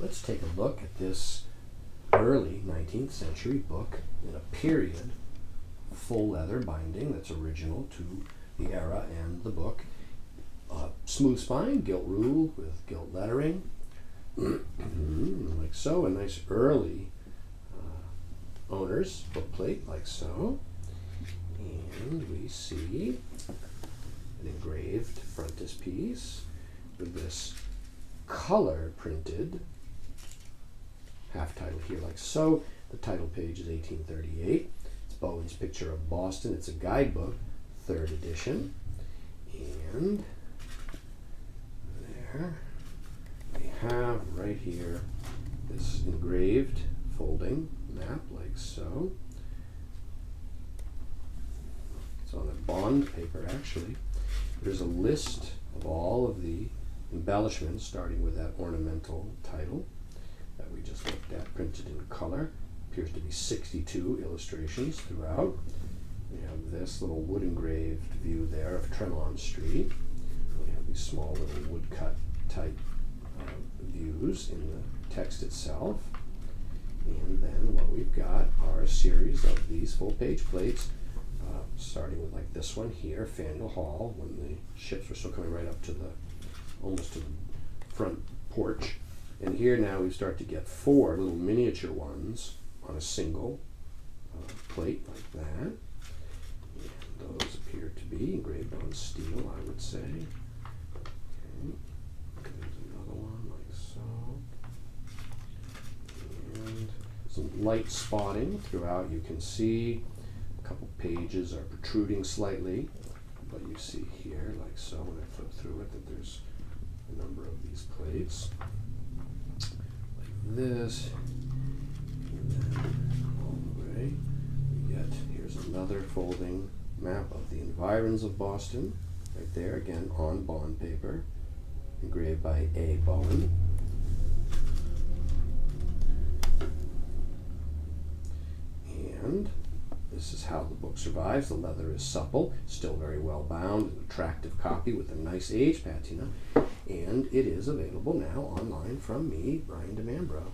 let's take a look at this early 19th century book in a period full leather binding that's original to the era and the book. Smooth spine, gilt ruled with gilt lettering, like so. A nice early owner's bookplate, like so. And we see an engraved frontispiece with this color printed half title here, like so. The title page is 1838. It's Bowen's Picture of Boston. It's a guidebook, 3rd edition. And there we have right here this engraved folding map, like so. It's on a bond paper, actually. There's a list of all of the embellishments, starting with that ornamental title that we just looked at, printed in color. Appears to be 62 illustrations throughout. We have this little wood engraved view there of Tremont Street. We have these small little woodcut type views in the text itself. And then what we've got are a series of these full page plates, starting with like this one here, Faneuil Hall, when the ships were still coming right up to the, almost to the front porch. And here now we start to get 4 little miniature ones on a single plate like that. And those appear to be engraved on steel, I would say. Okay. There's another one like so. And some light spotting throughout. You can see a couple pages are protruding slightly, but you see here, like so, when I flip through it, that there's a number of these plates. Like this. And then all the way we get, here's another folding map of the Environs of Boston, right there, again on bond paper, engraved by A. Bowen. And this is how the book survives. The leather is supple, still very well bound, an attractive copy with a nice age patina, and it is available now online from me, Brian DeMambro.